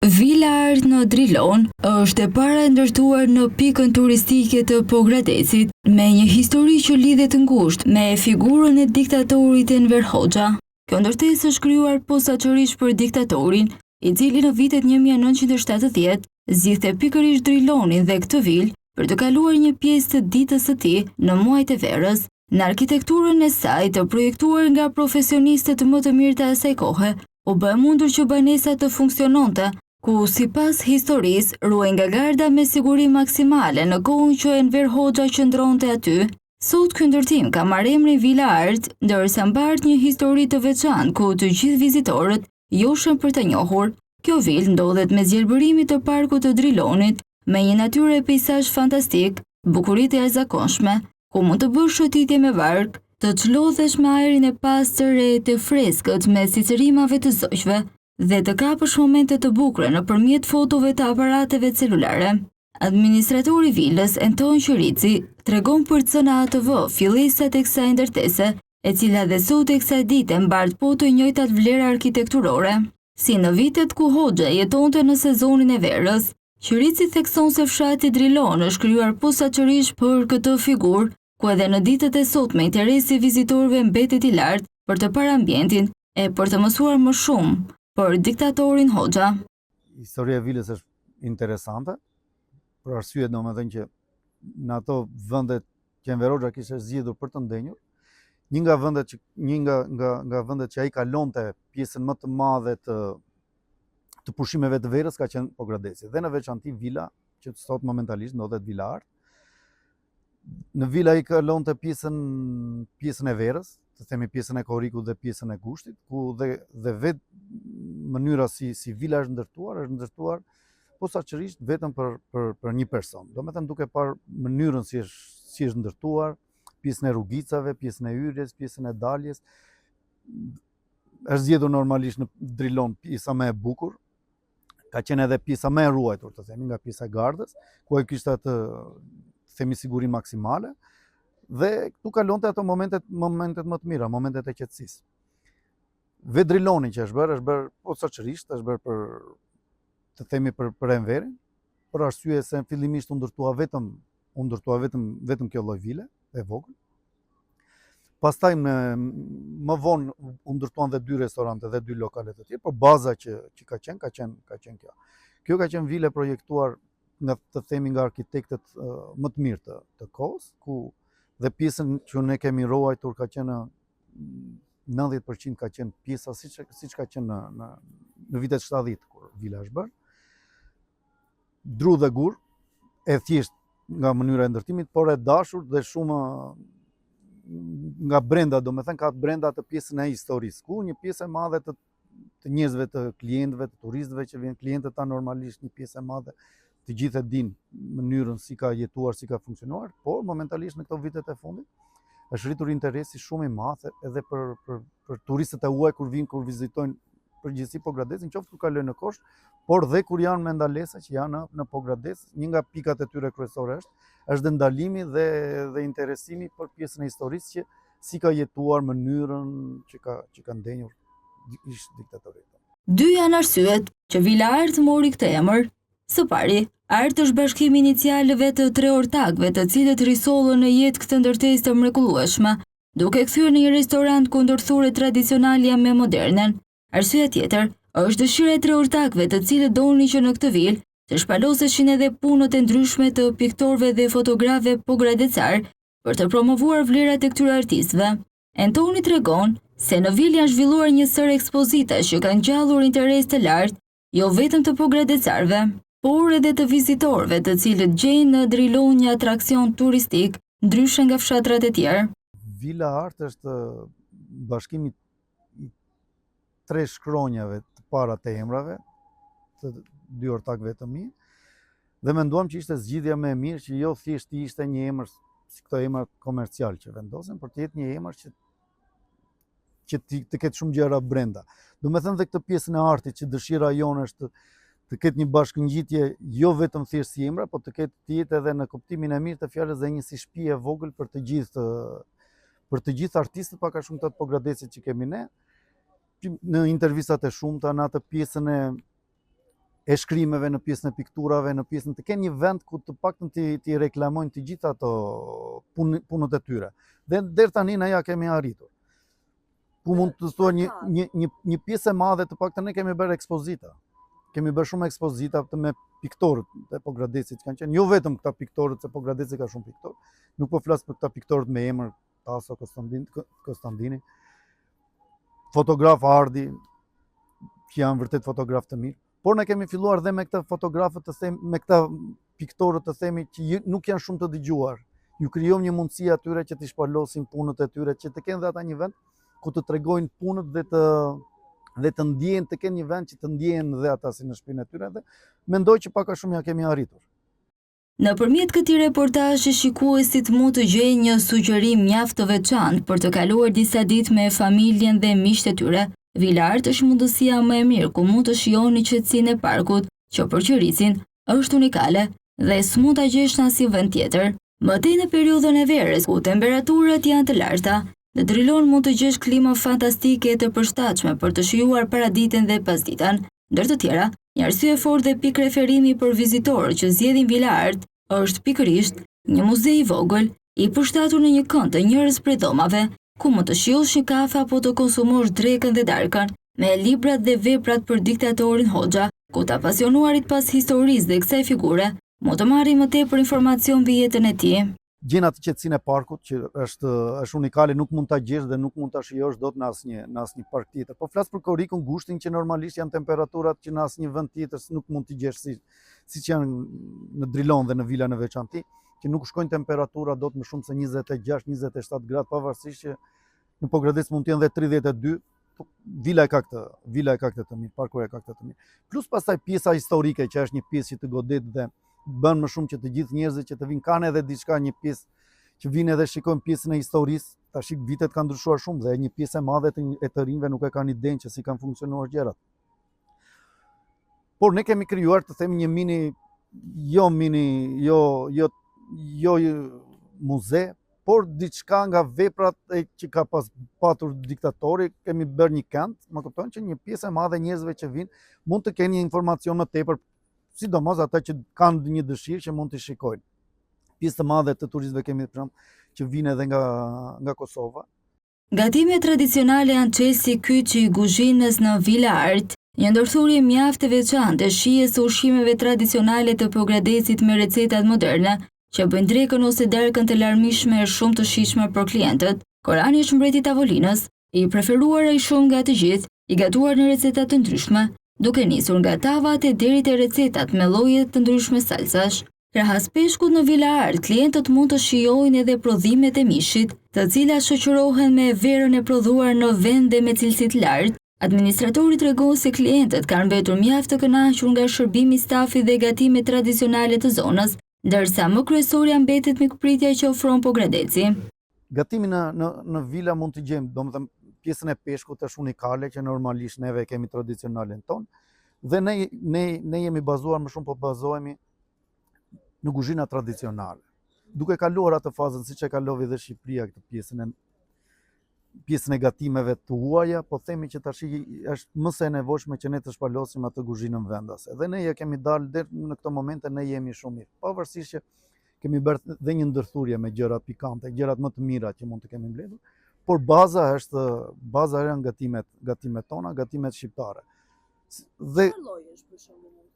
Vila Art në Drilon është e para e ndërtuar në pikën turistike të Pogradecit, me një histori që lidhet ngushtë me figurën e diktatorit Enver Hoxha. Kjo ndërtesë është krijuar posaçërisht për diktatorin, i cili në vitet 1970 zgjidhte pikërisht Drilonin dhe këtë vilë për të kaluar një pjesë të ditës së tij në muajt e verës. Në arkitekturën e saj të projektuar nga profesionistët më të mirë të asaj kohe, u bë mundur që banesa të funksiononte, ku sipas historisë ruaj nga garda me siguri maksimale në kohën që Enver Hoxha qëndronte aty. Sot ky ndërtim ka marrë emrin Vila Art, ndërsa mbart një histori të veçantë ku të gjithë vizitorët joshën për të njohur. Kjo vilë ndodhet mes gjelbërimit të parkut të Drilonit, me një natyrë e peizazh fantastik, bukuritë e jashtëzakonshme, ku mund të bësh shëtitje me varg, të çlodhesh me ajrin e pastër e të freskët me sicërimave të zogjve dhe të kapësh momente të bukura nëpërmjet fotove të aparateve celulare. Administratori i vilës, Anton Qirici, tregon për CNATV fillesat e kësaj ndërtese, e cila dhe sot e kësaj dite mbart po të njëjtat vlera arkitekturore. Si në vitet ku Hoxha jetonte në sezonin e verës, Qirici thekson se fshati Drilon është krijuar posaçërisht për këtë figurë, ku edhe në ditët e sotme interesi i vizitorëve mbetet i lartë për të parë ambientin e për të mësuar më shumë për diktatorin Hoxha. Historia e vilës është interesante, për arsye domethënë që në ato vende që Enver Hoxha kishte zgjedhur për të ndenjur, një nga vendet që ai kalonte pjesën më të madhe të pushimeve të verës ka qenë Pogradeci, dhe në veçanti vila që sot momentalisht ndodhet Vila Art. Në vila ai kalonte pjesën e verës, të themi pjesën e korrikut dhe pjesën e gushtit, ku dhe vetë mënyra si vila është ndërtuar posaçërisht vetëm për një person. Domethënë duke parë mënyrën si është ndërtuar, pjesën e rrugicave, pjesën e hyrjes, pjesën e daljes. Është zgjedhur normalisht në Drilon pjesa më e bukur. Ka qenë edhe pjesa më e ruajtur, të themi, nga pjesa e gardës, ku ai kishte atë themi siguri maksimale, dhe këtu kalonte ato momentet më të mira, momentet e qetësisë. Vetë Driloni që është bërë posaçërisht, është bërë për Enverin, për arsye se fillimisht u ndërtua vetëm kjo lloj vile e vogël. Pastaj më vonë u ndërtuan dhe 2 restorante dhe 2 lokale të tjera, por baza që ka qenë kjo. Kjo ka qenë vile projektuar nga arkitektët më të mirë të kohës, ku dhe pjesën që ne kemi ruajtur ka qenë 90% ka qenë pjesa siç ka qenë në vitet 70 kur vila është bërë. Dru dhe gur, e thjesht nga mënyra e ndërtimit, por e dashur dhe shumë nga brenda, domethënë ka brenda të pjesën e historisë, ku një pjesë e madhe të njerëzve, të klientëve, të turistëve që vijnë, klientët ta normalisht një pjesë e madhe, të gjithë e dinë mënyrën si ka jetuar, si ka funksionuar, por momentalisht në këto vitet e fundit është rritur interesi shumë i madh edhe për turistët e huaj kur vinë, kur vizitojnë përgjithësi Pogradecin, qoftë kur kalojnë në Kosh, por dhe kur janë me ndalesa që janë në Pogradec. Një nga pikat e tyre kryesore është dhe ndalimi dhe interesimi për pjesën e historisë, që si ka jetuar, mënyrën që ka ndenjur ish diktatori. 2 janë arsyet që Vila Art mori këtë emër. Së pari, Art është bashkimi inicialëve të 3 ortakëve, të cilët risollën në jetë këtë ndërtesë të mrekullueshme, duke kthyer në një restorant kundërthure tradicionale me modernen. Arsyeja tjetër është dëshira e 3 ortakëve, të cilët donin që në këtë vilë të shpaloseshin edhe punët e ndryshme të piktorëve dhe fotografëve pogradecar për të promovuar vlerat e këtyre artistëve. Antoni tregon se në vilë janë zhvilluar një sër ekspozitash që kanë ngjallur interes të lartë, jo vetëm të pogradecarëve, por edhe të vizitorëve, të cilët gjejnë në Drilon një atraksion turistik ndryshe nga fshatrat e tjerë. Vila Art është bashkimi i 3 shkronjave të para të emrave, të 2 ortakëve të mi, dhe menduam që ishte zgjidhja më e mirë, që jo thjesht ishte një emër si këto emër komercial që vendosen, por të jetë një emër që të ketë shumë gjëra brenda. Do me thënë dhe këtë pjesën e artit, që dëshira jonë është të ketë një bashkëngjitje jo vetëm thjesht si emra, por të jetë edhe në kuptimin e mirë të fjalës dhe një si shtëpi e vogël për të gjithë artistët, pak a shumë të Pogradecit që kemi ne. Në intervistat e shumta, në atë pjesën e shkrimeve, në pjesën e pikturave, në pjesën të kenë një vend ku të paktën ti reklamojnë të gjitha ato punët e tyre. Dhe deri tani ne ja kemi arritur. Ku mund të thuar një pjesë e madhe të paktën ne kemi bërë ekspozita. Kemi bërë shumë ekspozita me piktorët e Pogradecit kanë qenë, jo vetëm këta piktorët, se Pogradeci ka shumë piktorë. Nuk po flas për këta piktorët me emër, Taso Konstantini, fotograf Ardi, që janë vërtet fotograf të mirë. Por ne kemi filluar dhe me këta fotografët me këta piktorët të themi që nuk janë shumë të dëgjuar. Ju krijojmë një mundësi atyre që të shpalosin punët e tyre, që të kenë dhe ata një vend ku të tregojnë punët dhe të ndjehen, të kenë një vend që të ndjehen dhe ata si në shtëpinë e tyre, dhe mendoj që pak a shumë ja kemi arritur. Nëpërmjet këtij reportazhi shikuesit mund të gjejnë një sugjeri mjaft të veçantë për të kaluar disa ditë me familjen dhe miqtë e tyre. Vila Art është mundësia më e mirë ku mund të shijoni qetësinë e parkut, që për qyrisin është unikale dhe s'mund ta gjesh në asnjë vend tjetër. Mëtej në periudhën e verës, ku temperaturat janë të larta, në Drilon mund të gjesh klima fantastike e të përshtatshme për të shijuar paraditën dhe pasditën. Ndër të tjera, një arsye fort dhe pikë referimi për vizitorët që zgjedhin Vila Art është pikërisht një muze i vogël i përshtatur në një kënd të njërës prej dhomave, ku mund të shijosh një kafe apo të konsumosh drekën dhe darkën, me librat dhe veprat për diktatorin Hoxha, ku të apasionuarit pas historisë dhe kësaj figure, mund të marrin më tepër informacion mbi jetën e tij. Gjen atë qetësinë e parkut që është unikale, nuk mund ta gjesh dhe nuk mund ta shijosh dot në asnjë park tjetër. Po flas për korikun, gushtin, që normalisht janë temperaturat që në asnjë vend tjetër nuk mund t'i gjesh, siç janë në Drilon dhe në Vila në veçantë, që nuk shkojnë temperatura dot më shumë se 26-27 gradë, pavarësisht që në Pogradec mund të jenë dhe 32. Vila e ka këtë të mirë, parku e ka këtë të mirë. Plus pastaj pjesa historike, që është një pjesë që të godet dhe bën më shumë që të gjithë njerëzit që të vinë, kanë edhe diçka, një pjesë që vinë edhe shikojnë pjesën e historisë. Tash vitet kanë ndryshuar shumë dhe një pjesë e madhe e të rinjve nuk e kanë idenë që si kanë funksionuar gjërat. Por ne kemi krijuar, të themi, një jo muze, por diçka nga veprat që ka patur diktatori. Kemi bërë një kënd, më kupton, që një pjesë e madhe e njerëzve që vinë mund të kenë një informacion më tepër, sidomos ata që kanë një dëshirë që mund të shikojnë. Pjesë të madhe të turistëve kemi që vinë edhe nga Kosova. Gatimet tradicionale janë çelësi kyçi i kuzhinës në Vila Art, një ndërthurje mjaft e veçantë e shijes së ushqimeve tradicionale të Pogradecit me recetat moderne, që bëjnë drekën ose darkën të larmishme e shumë të shijshme për klientët. Korani është mbreti i tavolinës, i preferuar ai shumë nga të gjithë, i gatuar në receta të ndryshme, duke nisur nga tavat e deri te recetat me lloje të ndryshme salsash. Krahas peshkut në Vila Art, klientët mund të shijojnë edhe prodhimet e mishit, të cilat shoqërohen me verën e prodhuar në vend dhe me cilësi të lartë. Administratori tregon se klientët kanë mbetur mjaft të kënaqur nga shërbimi i stafit dhe gatimet tradicionale të zonës, ndërsa më kryesorja mbetet mikpritja që ofron Pogradeci. Gatimi në Vila mund të gjejmë, domethënë, pjesën e peshkut është unikale, që normalisht neve kemi tradicionalen ton, dhe ne jemi bazuar më shumë, po bazohemi në kuzhina tradicionale. Duke kaluar atë fazën siç e kaloi dhe Shqipëria, këtë pjesën e gatimeve të huaja, po themi që tash është më se e nevojshme që ne të shpalosim atë kuzhinën vendase. Dhe ne ja kemi dalë deri në këtë moment, ne jemi shumë mirë. Pavarësisht që kemi bërë dhe një ndërthurje me gjërat pikante, gjërat më të mira që mund të kemi mbledhur, por baza janë gatimet tona, gatimet shqiptare. Dhe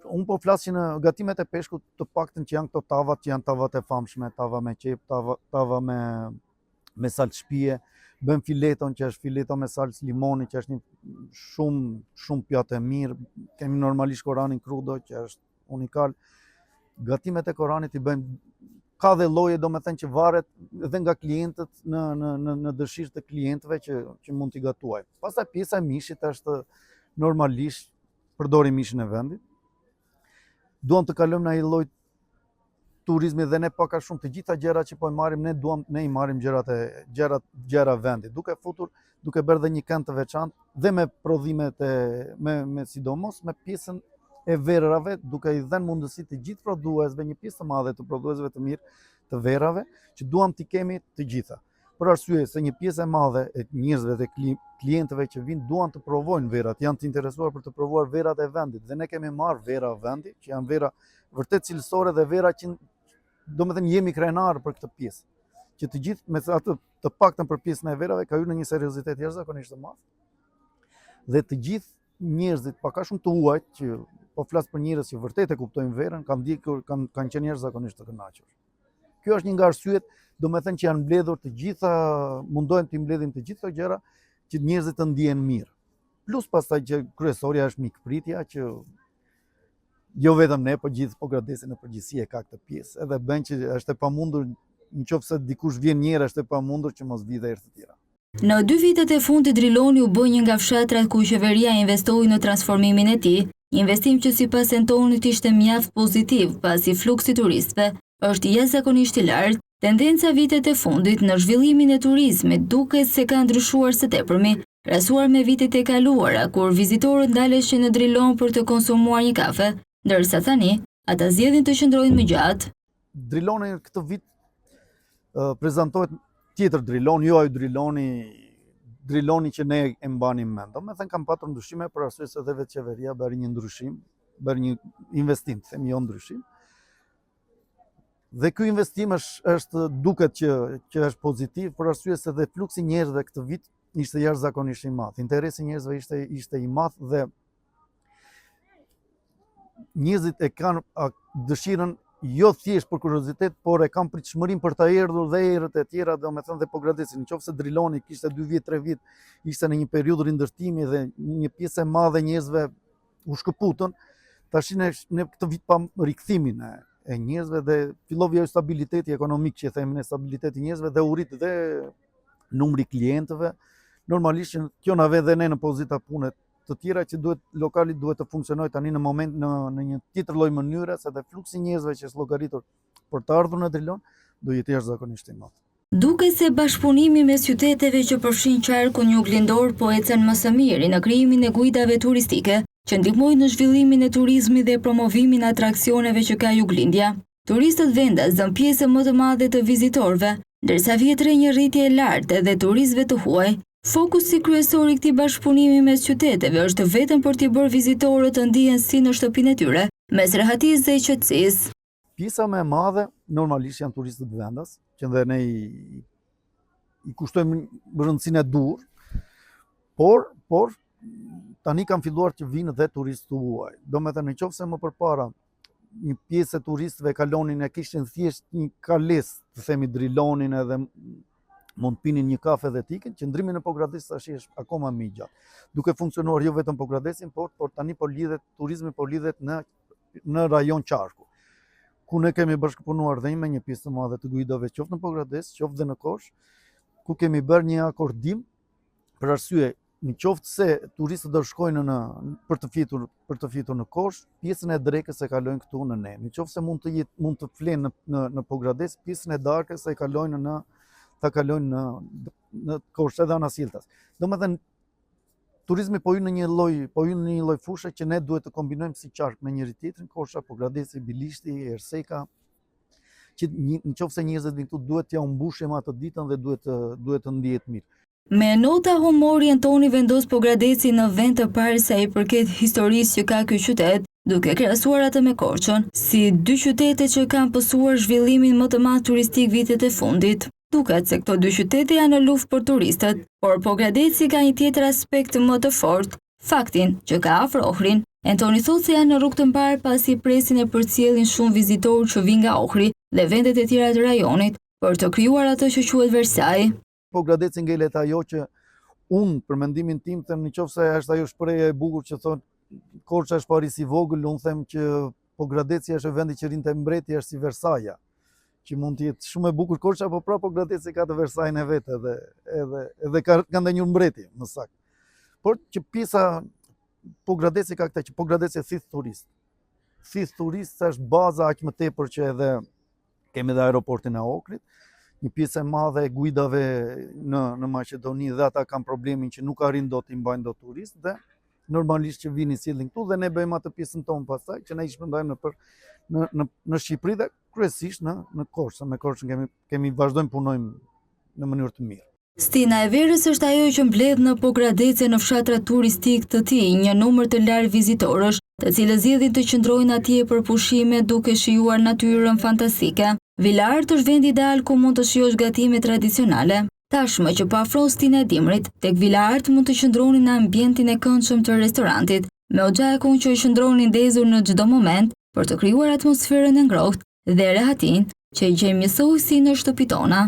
unë po flas që në gatimet e peshkut, të paktën që janë këto tavat, që janë tavat e famshme, tava me qep, tava me salcë shpije, bëm fileton, që është fileto me salcë limoni, që është një shumë pjatë e mirë. Kemi normalisht Koranin crudo, që është unikal. Gatimet e Koranit i bëjmë, ka dhe lloje, domethënë, që varet edhe nga klientët, në dëshirë të klientëve që mund t'i gatuajnë. Pastaj pjesa e mishit është normalisht përdorim mishin e vendit. Duam të kalojmë në ai lloj turizmi dhe ne pak a shumë të gjitha gjërat që po i marrim, ne i marrim gjëra vendit, duke bërë dhe një kënd të veçantë dhe me prodhimet me sidomos me pjesën e verrave, duke i dhënë mundësi të gjithë prodhuesve, një pjesë të madhe të prodhuesve të mirë të verrave, që duam t'i kemi të gjitha. për arsye se një pjesë e madhe e njerëzve dhe klientëve që vinë duan të provojnë verat, janë të interesuar për të provuar verat e vendit dhe ne kemi marrë vera vendit, që janë vera vërtet cilësore dhe vera që domethënë jemi krenar për këtë pjesë. Që të gjithë me atë të paktën për pjesën e verave ka hyrë në një seriozitet jashtëzakonisht të madh. Dhe të gjithë njerëzit pak a shumë të huajt që po flas për njerëz që vërtet e kuptojnë verën, kanë qenë jashtëzakonisht të kënaqur. Kjo është një nga arsyet, domethënë që janë mbledhur të gjitha, mundohen të mbledhin të gjitha gjëra që njerëzit të ndihen mirë. Plus pastaj që kryesorja është mikpritja që jo vetëm ne, po gjithë Pogradeci në përgjithësi e ka këtë pjesë, edhe bën që është e pamundur, nëse dikush vjen një herë është e pamundur që mos vi dhe herë të tjera. Në 2 vitet e fundit Driloni u bë një nga fshatrat ku qeveria investoi në transformimin e tij, investim që sipas Antonit ishte mjaft pozitiv pasi fluksi turistëve është jashtëzakonisht i lartë. Tendenca vitet e fundit në zhvillimin e turizmit duket se ka ndryshuar së tepërmi, krahasuar me vitet e kaluara kur vizitorët ndaleshin në Drilon për të konsumuar një kafe, ndërsa tani ata zgjedhin të qëndrojnë më gjatë. Driloni këtë vit prezantohet tjetër Drilon, jo ai Driloni që ne e mbanim mend. Domethënë kam patur ndryshime për arsye se edhe vetë qeveria bëri një ndryshim, bëri një investim, themi jo ndryshim. Dhe ky investim është duket që është pozitiv për arsye se dhe fluksi njerëzve këtë vit ishte jashtëzakonisht i madh. Interesi i njerëzve ishte i madh dhe njerëzit e kanë dëshirën jo thjesht për kuriozitet, por e kanë pritshmërinë për të erdhur dhe herët e tjera, domethënë dhe Pogradeci, nëse Driloni kishte 2 vjet, 3 vjet, ishte në një periudhë rindërtimi dhe një pjesë e madhe e njerëzve u shkëputën, tash ne këtë vit pam rikthimin e njerëzve dhe filloi ajo stabiliteti ekonomik që themi ne, stabiliteti i njerëzve dhe u rrit dhe numri klientëve. Normalisht kjo na vë dhe ne në pozita pune të tjera që lokali duhet të funksionojë tani në moment në një tjetër lloj mënyre, se dhe fluksi njerëzve që është llogaritur për të ardhur në Drilon do jetë jashtëzakonisht i madh. Duket se bashkëpunimi mes qyteteve që përfshin qarkun juglindor po ecën më së miri në krijimin e guidave turistike, që ndihmojnë në zhvillimin e turizmit dhe promovimin e atraksioneve që ka Juglindja. Turistët vendas zën pjesë më të madhe të vizitorëve, ndërsa vjetre një rritje e lartë edhe turistëve të huaj. Fokusi kryesor i këtij bashkëpunimi mes qyteteve është vetëm për t'i bërë vizitorët të ndihen si në shtëpinë e tyre, mes rehatisë dhe qetësisë. Pjesa më e madhe normalisht janë turistët vendas, që dhe ne i kushtojmë rëndësinë e dur, por tani kanë filluar të vinë dhe turistë huaj. Domethënë nëse më përpara një pjesë e turistëve kalonin e kishin thjesht një kalesë, të themi Drilonin edhe mund pinin një kafe dhe tikin, qëndrimi në Pogradeci tash është akoma më i gjatë. Duke funksionuar jo vetëm Pogradecin, por tani turizmi po lidhet në rajon Qarku, ku ne kemi bashkëpunuar dhe me një pjesë të madhe të guidave qoftë në Pogradec, qoftë dhe në Korçë, ku kemi bërë një akordim për arsye në qoftë se turistët do shkojnë për të fitur në Korçë, pjesën e drekës e kalojnë këtu në ne. Në qoftë se mund të flenë në Pogradec, pjesën e darkës e kalojnë në Korçë edhe Anasjeltas. Domethënë turizmi po hyn në një lloj fushe që ne duhet të kombinojmë si qark me njëri tjetrin, Korça, Pogradeci, Bilishti, Erseka, që nëse njerëzit vinë këtu duhet t'ja humbushim atë ditën dhe duhet të ndihet mirë. Me nota humori Antoni vendos Pogradeci në vend të parë sa i përket historisë që ka ky qytet, duke krahasuar atë me Korçën, si 2 qytete që kanë pësuar zhvillimin më të madh turistik vitet e fundit. Duket se këto 2 qytete janë në luftë për turistët, por Pogradeci ka një tjetër aspekt më të fortë, faktin që ka afër Ohrin. Antoni thotë se janë në rrugë të mbar pasi presin e përcjellin shumë vizitorë që vinë nga Ohri dhe vendet e tjera të rajonit për të krijuar atë që quhet Versailles. Pogradeci ngelet ajo që unë për mendimin tim them nëse është ajo shprehja e bukur që thonë Korça është Paris i vogël, unë them që Pogradeci është vendi që rinte mbreti, është si Versailles, që mund të jetë shumë e bukur Korça, por pra Pogradeci ka të Versailles e vet edhe ka ndonjë mbreti, më saktë. Por që pjesa Pogradeci ka këtë që Pogradeci e thith turist. Thith turist është baza aq më tepër që edhe kemi edhe aeroportin e Ohrit. Një pjesë e madhe e guidave në Maqedoni dhe ata kanë problemin që nuk arrin dot t'i mbajnë dot turist dhe normalisht që vini sillin këtu dhe ne bëjmë atë pjesën tonë pastaj që ne i shpërndajmë në Shqipëri dhe kryesisht në Korçë. Me Korçën kemi vazhdojmë punojmë në mënyrë të mirë. Stina e Verës është ajo që mbledh në Pogradece në fshatrat turistik të tij një numër të larë vizitorësh, të cilët zgjedhin të qëndrojnë atje për pushime duke shijuar natyrën fantastike. Vila Art është vend ideal ku mund të shijosh gatime tradicionale. Tashmë që po afron Stina e Dimrit, tek Vila Art mund të qëndroni në ambientin e këndshëm të restorantit, me oxhalkun që qëndroni ndezur në çdo moment për të krijuar atmosferën e ngrohtë dhe rehatin që i gjejmë njësoj si në shtëpi tona.